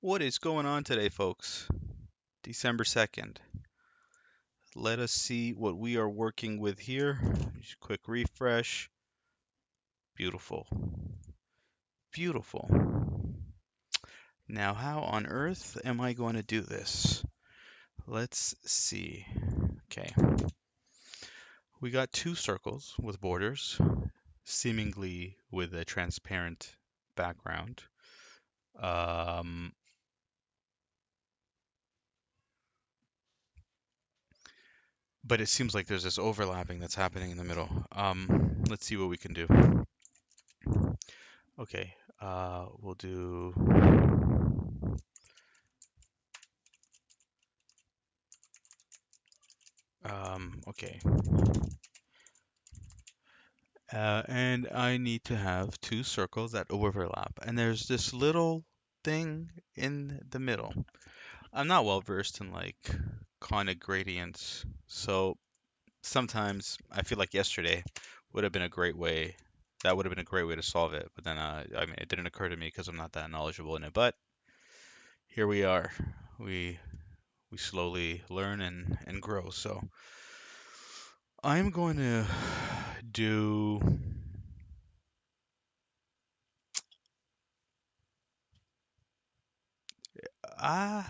What is going on today, folks? December 2nd. Let us see what we are working with here. Just quick refresh. Beautiful. Beautiful. Now, how on earth am I going to do this? Let's see. Okay. We got two circles with borders, seemingly with a transparent background. Um, but it seems like there's this overlapping that's happening in the middle. Let's see what we can do. Okay, we'll do okay. And I need to have two circles that overlap. And there's this little thing in the middle. I'm not well versed in like conic gradients, so sometimes I feel like yesterday would have been a great way. That would have been a great way to solve it. But then, I mean, it didn't occur to me because I'm not that knowledgeable in it. But here we are. We we slowly learn and grow. So I'm going to do ah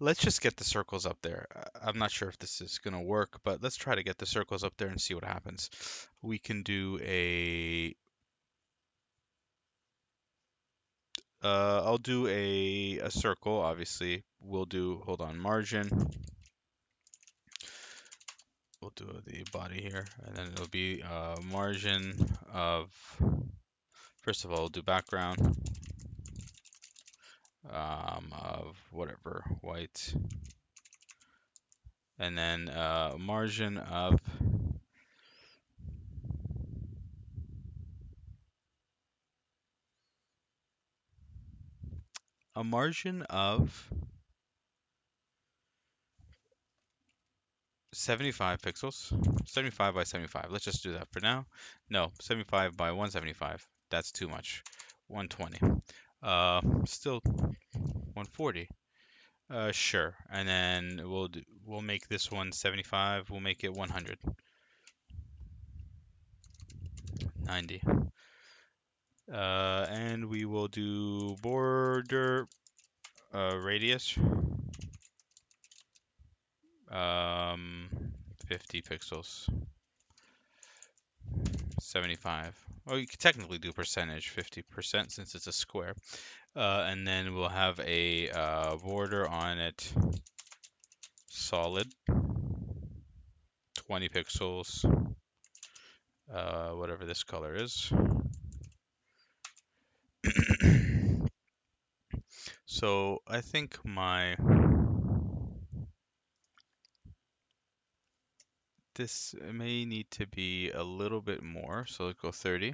let's just get the circles up there. I'm not sure if this is going to work, but let's try to get the circles up there and see what happens. We can do I'll do a circle, obviously. We'll do, hold on, margin. We'll do the body here, and then it'll be margin of, first of all, we'll do background of whatever, white, and then margin of a margin of 75 pixels, 75 by 75. Let's just do that for now. No, 75 by 175. That's too much. 120. Still 140. Sure. And then we'll make this one 75. We'll make it 100. 90. And we will do border radius. Um, 50 pixels. 75. Well, you could technically do percentage, 50% since it's a square. And then we'll have a border on it, solid, 20 pixels, whatever this color is. So I think this may need to be a little bit more, so let's go 30.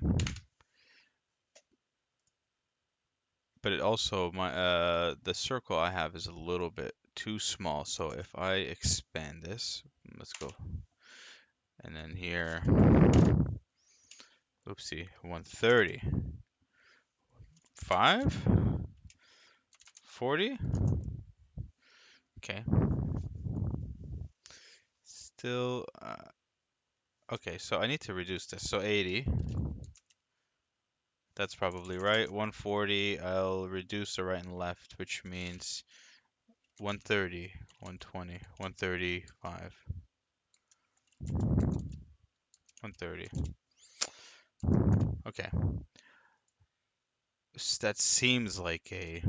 But it also, the circle I have is a little bit too small, so if I expand this, let's go, and then here, oopsie, 130, 5, 40, okay, still, okay, so I need to reduce this, so 80, that's probably right, 140, I'll reduce the right and left, which means 130, 120, 135, 130. Okay. That seems like a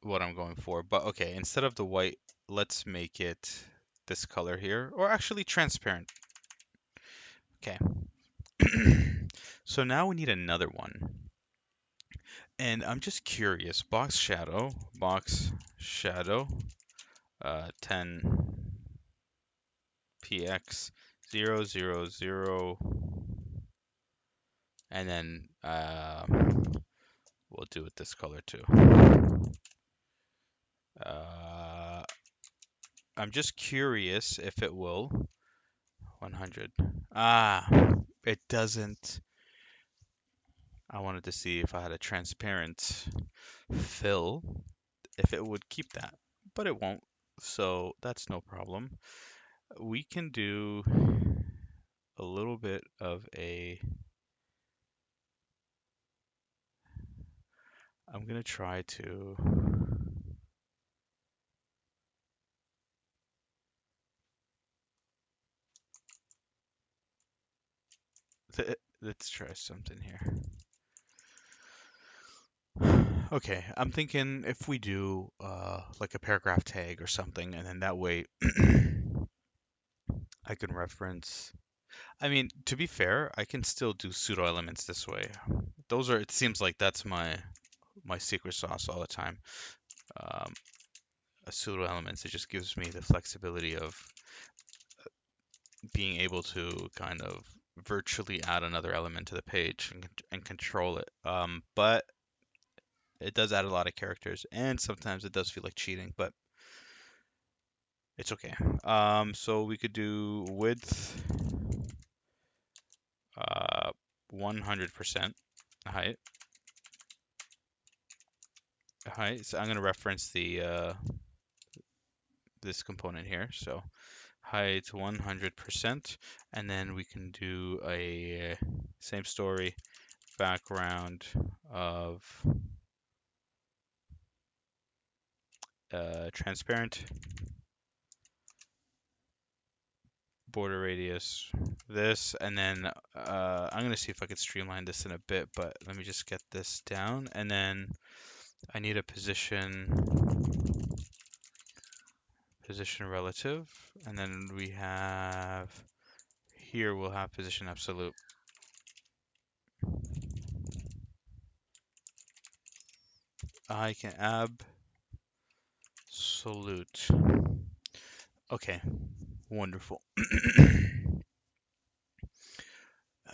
what I'm going for, but okay, instead of the white, let's make it this color here, or actually transparent. Okay. So now we need another one. And I'm just curious, box shadow, 10 px 000, and then we'll do it this color too. Uh, I'm just curious if it will. 100. Ah, it doesn't. I wanted to see if I had a transparent fill, if it would keep that, but it won't. So that's no problem. We can do a little bit of a, I'm gonna try to, let's try something here. Okay, I'm thinking if we do like a paragraph tag or something, and then that way I can reference. I mean, to be fair, I can still do pseudo elements this way. Those are, it seems like that's my secret sauce all the time. Um, Pseudo elements, it just gives me the flexibility of being able to kind of virtually add another element to the page and control it. But it does add a lot of characters, and sometimes it does feel like cheating, but it's okay. So we could do width 100% height. Height. So I'm going to reference the this component here. So height 100%, and then we can do a same story background of transparent border radius this, and then I'm gonna see if I can streamline this in a bit, but let me just get this down, and then I need a position relative, and then we have here we'll have position absolute. I can absolute. Okay, wonderful.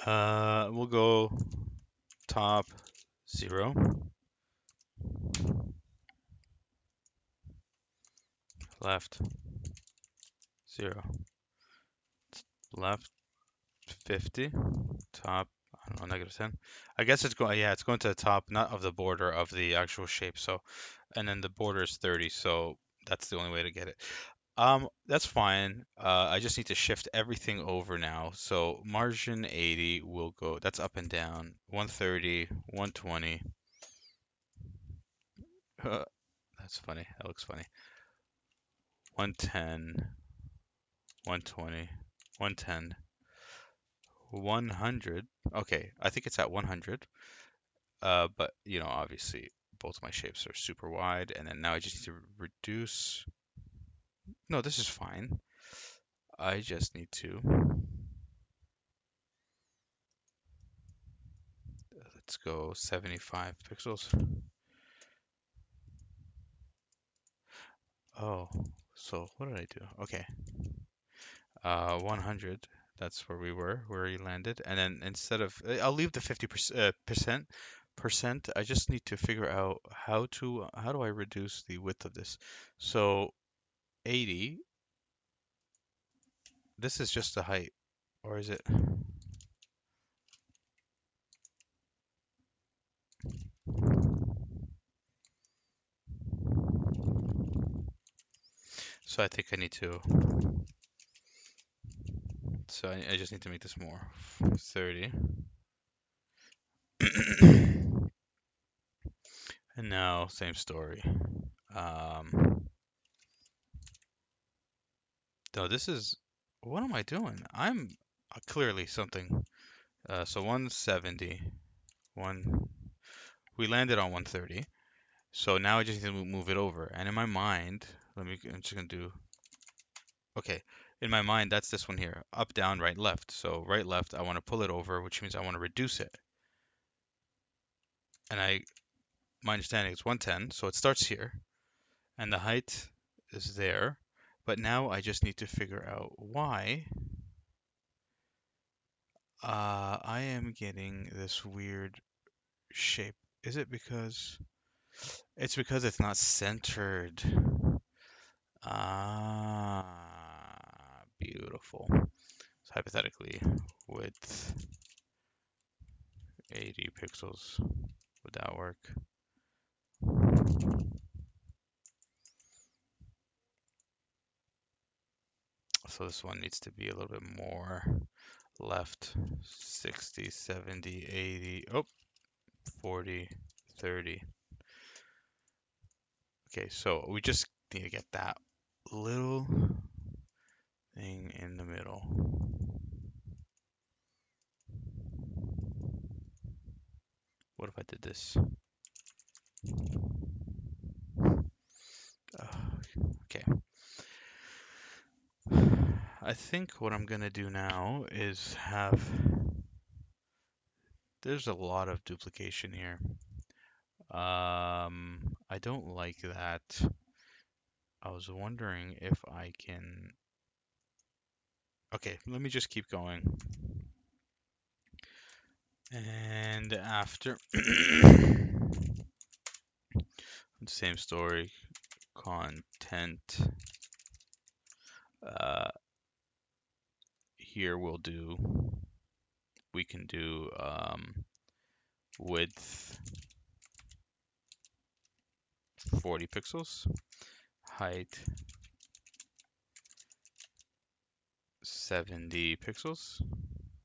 We'll go top 0, left 0, left 50, top, I don't know, -10. I guess it's going, yeah, it's going to the top, not of the border of the actual shape. So, and then the border is 30, so that's the only way to get it. That's fine. I just need to shift everything over now. So margin 80 will go, that's up and down, 130, 120. That's funny. That looks funny. 110, 120, 110, 100. Okay, I think it's at 100. But obviously both my shapes are super wide, and then now I just need to reduce. No, this is fine. I just need to, let's go 75 pixels. Oh, so what did I do? Okay, 100. That's where we were, where you landed, and then instead of, I'll leave the 50% percent. I just need to figure out how do I reduce the width of this. So 80. This is just the height, or is it? So I think I need to. So I just need to make this more. 30. And now, same story. No, this is. What am I doing? I'm clearly something. So 170. One. We landed on 130. So now I just need to move it over. And in my mind, I'm just gonna do. Okay. In my mind, that's this one here. Up, down, right, left. So right, left, I want to pull it over, which means I want to reduce it. And my understanding is 110. So it starts here. And the height is there. But now I just need to figure out why I am getting this weird shape. Is it because it's because it's not centered? Ah, beautiful. So hypothetically, width 80 pixels. Would that work? So this one needs to be a little bit more left. 60, 70, 80. Oh, 40, 30. Okay, so we just need to get that little thing in the middle. What if I did this? Okay. I think what I'm gonna do now is have, there's a lot of duplication here. I don't like that. I was wondering if I can, okay, let me just keep going. And after, same story, content, uh, here we can do width 40 pixels, height 70 pixels,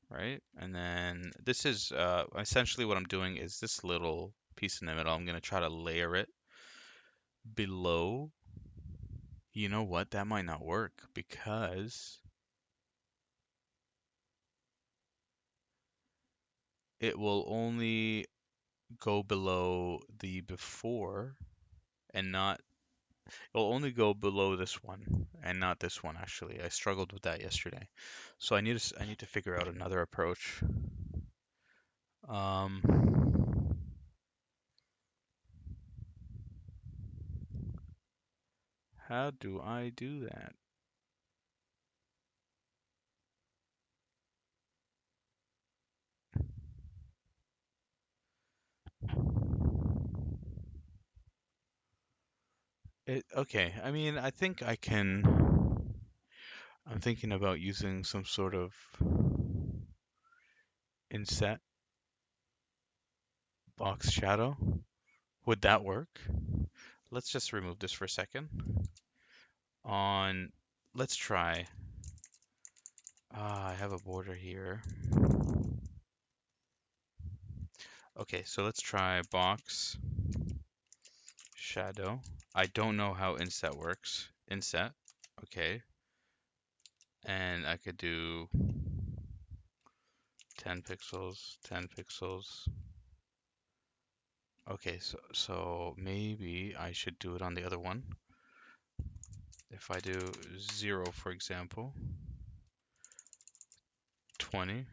right? And then this is essentially what I'm doing is this little piece in the middle, I'm going to try to layer it below. You know what? That might not work because it will only go below the before and not, it'll only go below this one and not this one actually. I struggled with that yesterday. So I need to figure out another approach. Um, how do I do that? Okay, I mean, I think I can. I'm thinking about using some sort of inset box shadow. Would that work? Let's just remove this for a second. On, let's try. I have a border here. Okay, so let's try box shadow. I don't know how inset works. Inset, okay. And I could do 10 pixels, 10 pixels. Okay, so maybe I should do it on the other one. If I do 0, for example, 20.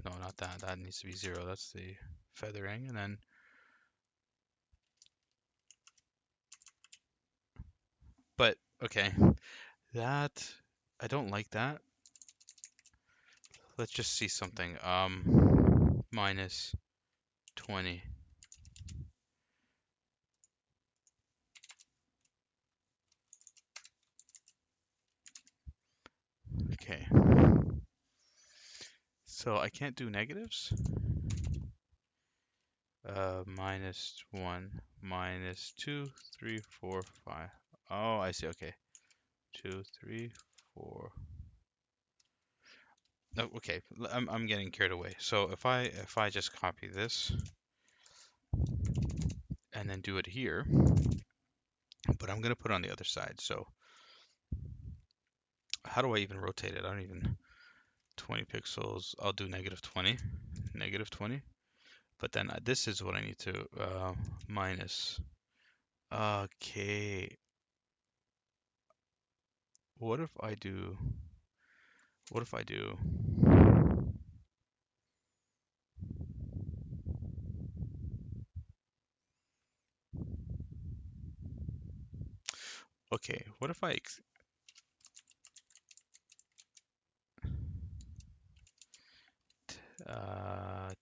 No, not that. That needs to be 0. That's the feathering. And then, but okay, that, I don't like that. Let's just see something. Minus 20. Okay. So I can't do negatives. Minus 1, minus 2, 3, 4, 5. Oh, I see. Okay. 2, 3, 4. No, okay. I'm getting carried away. So if I just copy this and then do it here, but I'm gonna put it on the other side. So how do I even rotate it? I don't even, 20 pixels. I'll do negative 20, negative 20. But then this is what I need to minus. Okay. What if I do? What if I do? Okay. What if I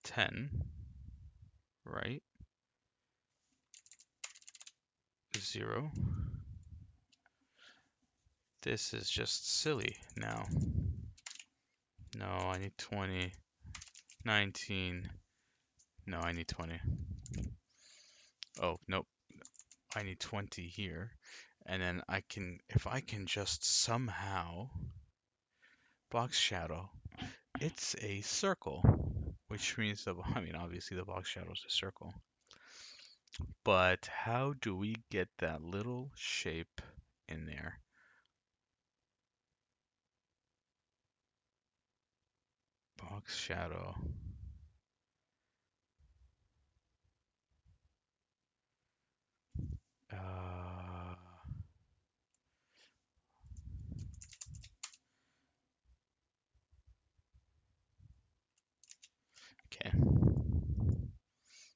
10, right? 0. This is just silly now. No, I need 20. 19. No, I need 20. Oh, nope. I need 20 here. And then if I can just somehow box shadow, it's a circle, which means I mean, obviously the box shadow is a circle. But how do we get that little shape in there? Box shadow. Uh, okay.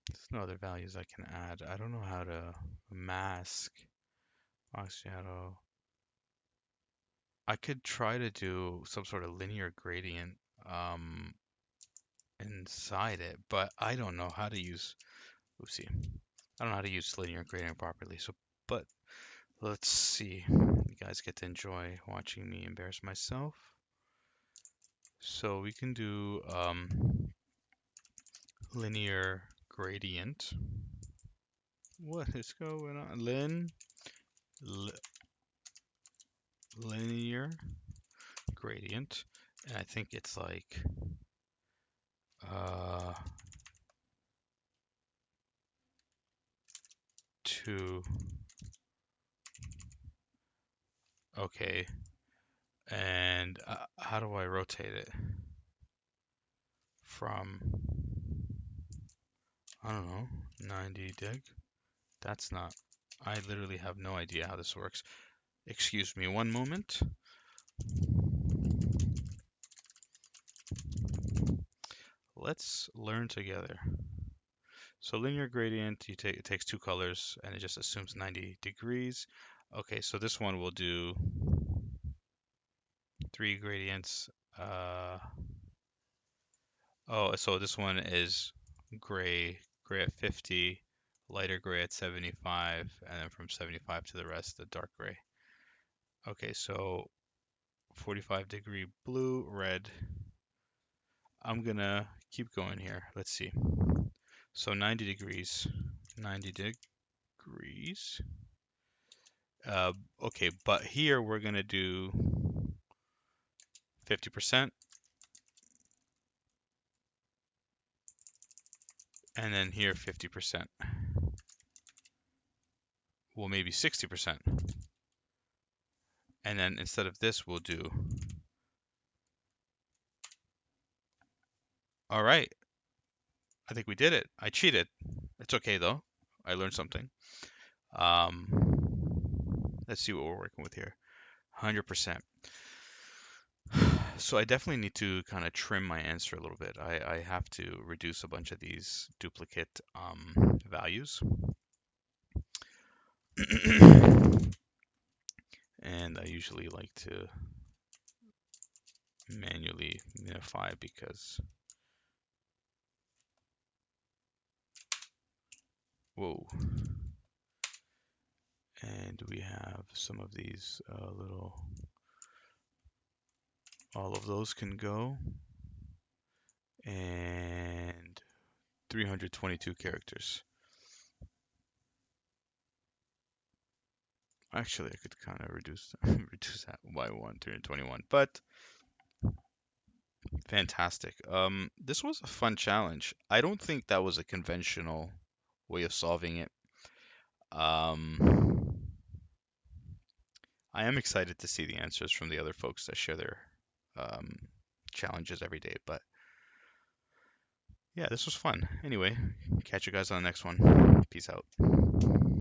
There's no other values I can add. I don't know how to mask box shadow. I could try to do some sort of linear gradient um, inside it, but I don't know how to use, oopsie, I don't know how to use linear gradient properly. So, but let's see. You guys get to enjoy watching me embarrass myself. So we can do linear gradient. What is going on? Linear gradient, and I think it's like uh, 2. Okay, and how do I rotate it? From, I don't know, 90 dig? That's not, I literally have no idea how this works. Excuse me one moment. Let's learn together. So linear gradient, it takes 2 colors and it just assumes 90 degrees. Okay, so this one will do 3 gradients. Oh, so this one is gray at 50, lighter gray at 75, and then from 75 to the rest, the dark gray. Okay, so 45-degree blue, red. I'm gonna keep going here. Let's see. So 90 degrees, 90 degrees. Okay, but here we're gonna do 50%, and then here 50%. Well, maybe 60%. And then instead of this, we'll do. All right, I think we did it. I cheated. It's okay though. I learned something. Let's see what we're working with here. 100%. So I definitely need to kind of trim my answer a little bit. I have to reduce a bunch of these duplicate values. And I usually like to manually minify because, whoa. And we have some of these little, all of those can go. And 322 characters. Actually, I could kind of reduce reduce that by 321, but fantastic. This was a fun challenge. I don't think that was a conventional way of solving it. Um, I am excited to see the answers from the other folks that share their um, challenges every day. But yeah, this was fun. Anyway, catch you guys on the next one. Peace out.